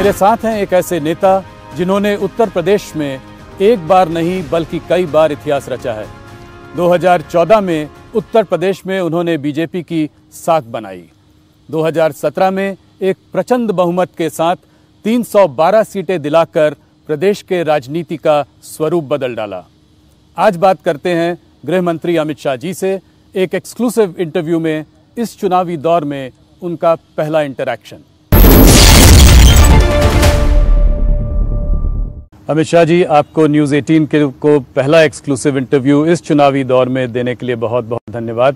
मेरे साथ हैं एक ऐसे नेता जिन्होंने उत्तर प्रदेश में एक बार नहीं बल्कि कई बार इतिहास रचा है। 2014 में उत्तर प्रदेश में उन्होंने बीजेपी की साख बनाई। 2017 में एक प्रचंड बहुमत के साथ 312 सीटें दिलाकर प्रदेश के राजनीति का स्वरूप बदल डाला। आज बात करते हैं गृह मंत्री अमित शाह जी से एक एक्सक्लूसिव इंटरव्यू में, इस चुनावी दौर में उनका पहला इंटरैक्शन। अमित शाह जी, आपको न्यूज़ 18 को पहला एक्सक्लूसिव इंटरव्यू इस चुनावी दौर में देने के लिए बहुत बहुत धन्यवाद।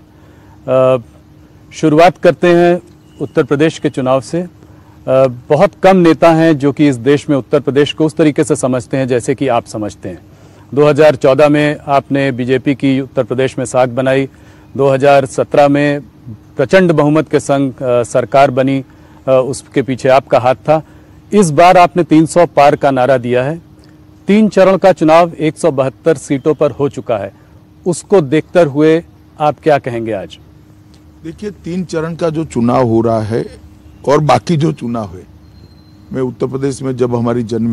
शुरुआत करते हैं उत्तर प्रदेश के चुनाव से। बहुत कम नेता हैं जो कि इस देश में उत्तर प्रदेश को उस तरीके से समझते हैं जैसे कि आप समझते हैं। 2014 में आपने बीजेपी की उत्तर प्रदेश में साख बनाई। 2017 में प्रचंड बहुमत के संग सरकार बनी, उसके पीछे आपका हाथ था। इस बार आपने 300 पार का नारा दिया है। 3 चरण का चुनाव 172 सीटों पर हो चुका है। उसको देखते हुए आप क्या कहेंगे आज? देखिए, 3 चरण का जो चुनाव हो रहा है और बाकी जो चुनाव है, मैं उत्तर प्रदेश में जब हमारी जन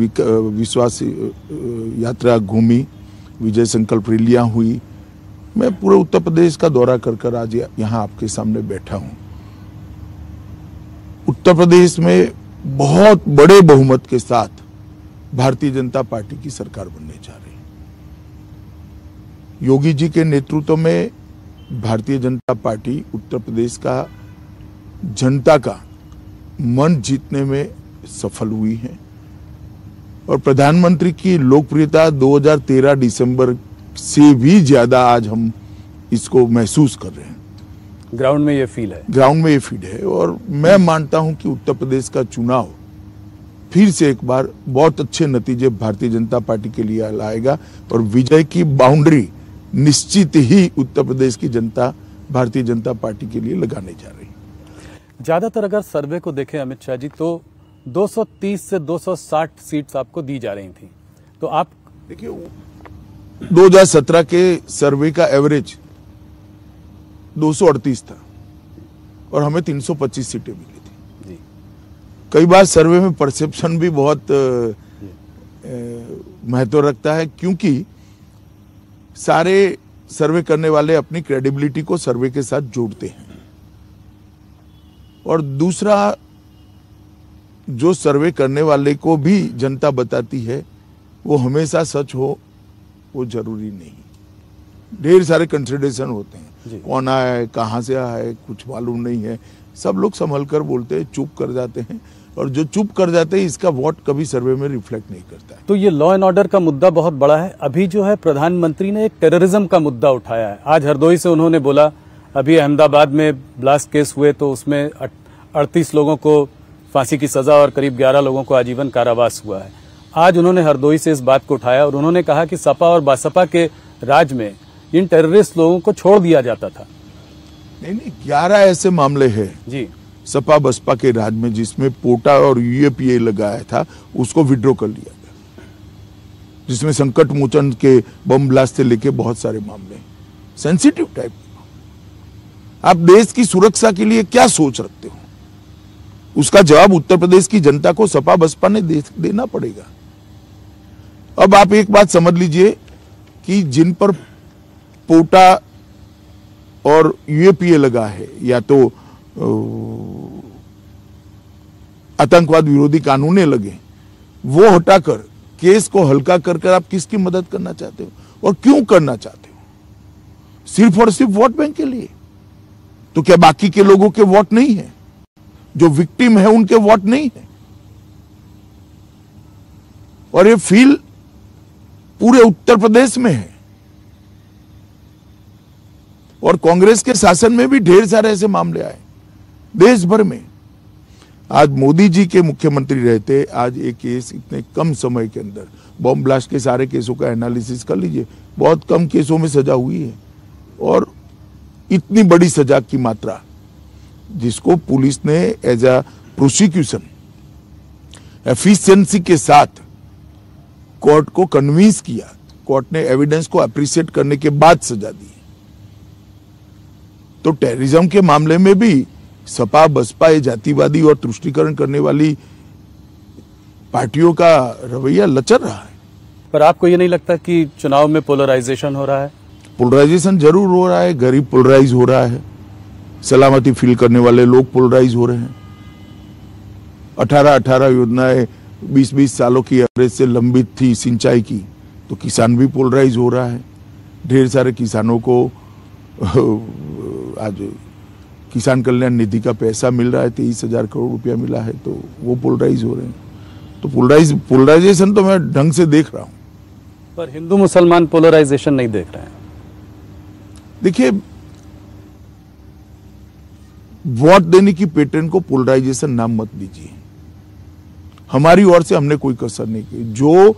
विश्वास यात्रा घूमी, विजय संकल्प रैलियां हुई, मैं पूरे उत्तर प्रदेश का दौरा कर आज यहाँ आपके सामने बैठा हूँ। उत्तर प्रदेश में बहुत बड़े बहुमत के साथ भारतीय जनता पार्टी की सरकार बनने जा रही है। योगी जी के नेतृत्व में भारतीय जनता पार्टी उत्तर प्रदेश का जनता का मन जीतने में सफल हुई है और प्रधानमंत्री की लोकप्रियता 2013 दिसंबर से भी ज्यादा आज हम इसको महसूस कर रहे हैं। ग्राउंड में ये फील है, ग्राउंड में ये फील है और मैं मानता हूं कि उत्तर प्रदेश का चुनाव फिर से एक बार बहुत अच्छे नतीजे भारतीय जनता पार्टी के लिए लाएगा और विजय की बाउंड्री निश्चित ही उत्तर प्रदेश की जनता भारतीय जनता पार्टी के लिए लगाने जा रही है। ज्यादातर अगर सर्वे को देखें अमित शाह जी, तो 230 से 260 सीट्स आपको दी जा रही थी। तो आप देखिए, 2017 के सर्वे का एवरेज 238 था और हमें 325 सीटें मिली थी जी। कई बार सर्वे में परसेप्शन भी बहुत महत्व रखता है, क्योंकि सारे सर्वे करने वाले अपनी क्रेडिबिलिटी को सर्वे के साथ जोड़ते हैं। और दूसरा, जो सर्वे करने वाले को भी जनता बताती है वो हमेशा सच हो वो जरूरी नहीं। ढेर सारे कंसिडरेशन होते हैं, कौन आया है, कहाँ से आया है, कुछ मालूम नहीं है। सब लोग संभल कर बोलते हैं, चुप कर जाते हैं और जो चुप कर जाते हैं इसका वोट कभी सर्वे में रिफ्लेक्ट नहीं करता है। तो ये लॉ एंड ऑर्डर का मुद्दा बहुत बड़ा है। अभी जो है प्रधानमंत्री ने एक टेररिज्म का मुद्दा उठाया है। आज हरदोई से उन्होंने बोला, अभी अहमदाबाद में ब्लास्ट केस हुए तो उसमें 38 लोगों को फांसी की सजा और करीब 11 लोगों को आजीवन कारावास हुआ है। आज उन्होंने हरदोई से इस बात को उठाया और उन्होंने कहा कि सपा और बासपा के राज में इन टेररिस्ट लोगों को छोड़ दिया जाता था। नहीं, 11 ऐसे मामले हैं जी सपा बसपा के राज में जिसमें पोटा और यूएपीए लगाया था, उसको विड्रॉ कर लिया गया, जिसमें संकट मोचन के बम ब्लास्ट से लेके बहुत सारे मामले सेंसिटिव टाइप। आप देश की सुरक्षा के लिए क्या सोच रखते हो, उसका जवाब उत्तर प्रदेश की जनता को सपा बसपा ने देना पड़ेगा। अब आप एक बात समझ लीजिए कि जिन पर पोटा और यूएपीए लगा है, या तो आतंकवाद विरोधी कानूने लगे, वो हटाकर केस को हल्का कर आप किसकी मदद करना चाहते हो और क्यों करना चाहते हो? सिर्फ और सिर्फ वोट बैंक के लिए? तो क्या बाकी के लोगों के वोट नहीं है? जो विक्टिम है उनके वोट नहीं है? और ये फील पूरे उत्तर प्रदेश में है और कांग्रेस के शासन में भी ढेर सारे ऐसे मामले आए देश भर में। आज मोदी जी के मुख्यमंत्री रहते आज एक केस इतने कम समय के अंदर, बॉम्ब ब्लास्ट के सारे केसों का एनालिसिस कर लीजिए, बहुत कम केसों में सजा हुई है और इतनी बड़ी सजा की मात्रा जिसको पुलिस ने एज अ प्रोसिक्यूशन एफिशिएंसी के साथ कोर्ट को कन्विंस किया, कोर्ट ने एविडेंस को अप्रिशिएट करने के बाद सजा दी। तो टेररिज्म के मामले में भी सपा बसपा ये जातिवादी और तुष्टीकरण करने वाली पार्टियों का रवैया लचर रहा है। पर आपको ये नहीं लगता कि चुनाव में पोलराइजेशन हो रहा है? पोलराइजेशन जरूर हो रहा है, गरीब पोलराइज हो रहा है, सलामती फील करने वाले लोग पोलराइज हो रहे हैं। 18-18 योजनाएं 20-20 सालों की एवरेज से लंबित थी सिंचाई की, तो किसान भी पोलराइज हो रहा है। ढेर सारे किसानों को आज किसान कल्याण निधि का पैसा मिल रहा है, 23,000 करोड़ रुपया मिला है, तो वो पोलराइज हो रहे हैं। तो पोलराइजेशन तो मैं ढंग से देख रहा हूं। पर हिंदू मुसलमान पोलराइजेशन नहीं देख रहे हैं। देखिए, वोट देने की पैटर्न को पोलराइजेशन नाम मत दीजिए। हमारी ओर से हमने कोई कसर नहीं की। जो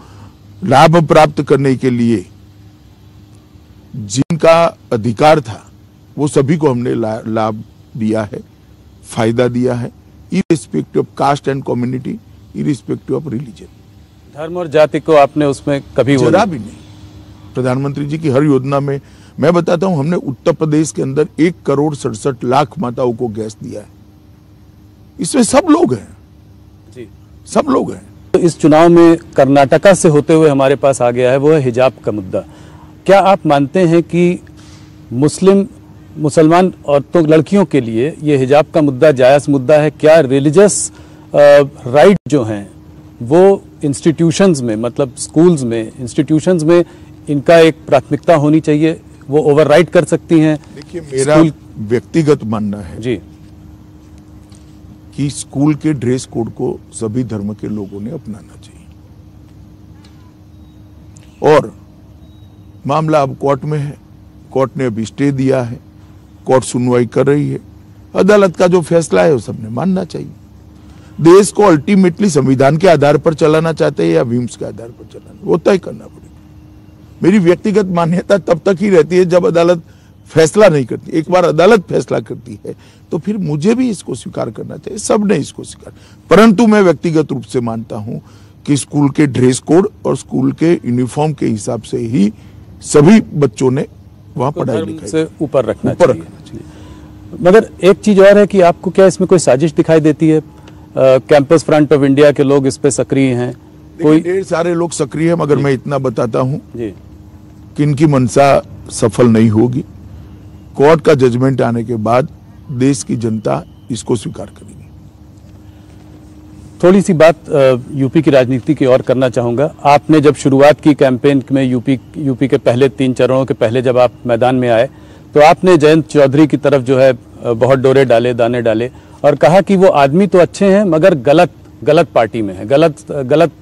लाभ प्राप्त करने के लिए जिनका अधिकार था वो सभी को हमने लाभ दिया है, फायदा दिया है, irrespective of caste and community, irrespective of religion. धर्म और जाति को आपने उसमें कभी जरा भी नहीं। प्रधानमंत्री जी की हर योजना में मैं बताता हूं, हमने उत्तर प्रदेश के अंदर 1,67,00,000 माताओं को गैस दिया है। इसमें सब लोग हैं जी, सब लोग हैं। तो इस चुनाव में कर्नाटका से होते हुए हमारे पास आ गया है वो है हिजाब का मुद्दा। क्या आप मानते हैं कि मुसलमान औरतों लड़कियों के लिए ये हिजाब का मुद्दा जायज मुद्दा है? क्या रिलीजियस राइट जो हैं वो इंस्टीट्यूशंस में, मतलब स्कूल्स में, इंस्टीट्यूशंस में इनका एक प्राथमिकता होनी चाहिए? वो ओवरराइड कर सकती हैं? देखिए, मेरा व्यक्तिगत मानना है जी कि स्कूल के ड्रेस कोड को सभी धर्म के लोगों ने अपनाना चाहिए। और मामला अब कोर्ट में है, कोर्ट ने अभी स्टे दिया है, कोर्ट सुनवाई कर रही है। अदालत का जो फैसला है वो सबने मानना चाहिए। देश को अल्टीमेटली संविधान के आधार पर चलाना चाहते हैं या विम्स के आधार पर चलाना, वो तय करना पड़ेगा। मेरी व्यक्तिगत मान्यता तब तक ही रहती है जब अदालत फैसला नहीं करती। एक बार अदालत फैसला करती है तो फिर मुझे भी इसको स्वीकार करना चाहिए, सबने इसको स्वीकार। परंतु मैं व्यक्तिगत रूप से मानता हूं कि स्कूल के ड्रेस कोड और स्कूल के यूनिफॉर्म के हिसाब से ही सभी बच्चों ने वहां पढ़ाई लिखाई से ऊपर रखना चाहिए। मगर एक चीज और है कि आपको क्या इसमें कोई साजिश दिखाई देती है? कैंपस फ्रंट ऑफ इंडिया के लोग इस पे सक्रिय हैं, कोई ढेर सारे लोग सक्रिय हैं, मगर मैं इतना बताता हूं जी कि इनकी मंशा सफल नहीं होगी। कोर्ट का जजमेंट आने के बाद देश की जनता इसको स्वीकार करेगी। थोड़ी सी बात यूपी की राजनीति की और करना चाहूंगा। आपने जब शुरुआत की कैंपेन में यूपी के पहले 3 चरणों के पहले जब आप मैदान में आए तो आपने जयंत चौधरी की तरफ जो है बहुत डोरे डाले, दाने डाले और कहा कि वो आदमी तो अच्छे हैं मगर गलत पार्टी में है, गलत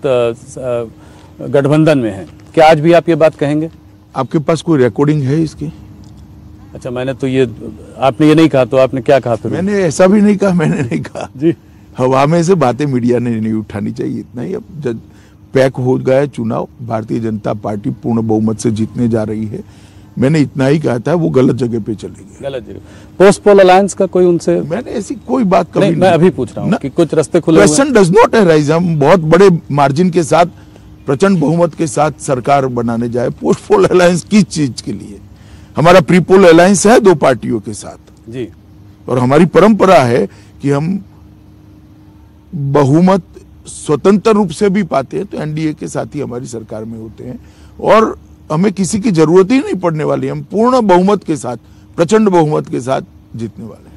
गठबंधन में है। क्या आज भी आप ये बात कहेंगे? आपके पास कोई रिकॉर्डिंग है इसकी? अच्छा, मैंने तो ये, आपने ये नहीं कहा तो आपने क्या कहा फिर? मैंने ऐसा भी नहीं कहा, मैंने नहीं कहा जी। हवा में से बातें मीडिया ने नहीं उठानी चाहिए, इतना ही। अब जब पैक हो गया चुनाव, भारतीय जनता पार्टी पूर्ण बहुमत से जीतने जा रही है, मैंने इतना ही कहा था, वो गलत जगह पे चले गए। गलत जगह। पोस्ट पोल अलायंस का कोई उनसे? मैंने ऐसी कोई बात कभी नहीं। मैं अभी पूछ रहा हूँ कि कुछ रास्ते खुले हुए हैं। Question does not arise. हम बहुत बड़े मार्जिन के साथ, प्रचंड बहुमत के साथ सरकार बनाने जाए, पोस्ट पोल अलायंस किस चीज के लिए? हमारा प्री पोल अलायंस है 2 पार्टियों के साथ जी, और हमारी परंपरा है कि हम बहुमत स्वतंत्र रूप से भी पाते हैं तो एनडीए के साथ ही हमारी सरकार में होते हैं और हमें किसी की जरूरत ही नहीं पड़ने वाली। हम पूर्ण बहुमत के साथ, प्रचंड बहुमत के साथ जीतने वाले हैं।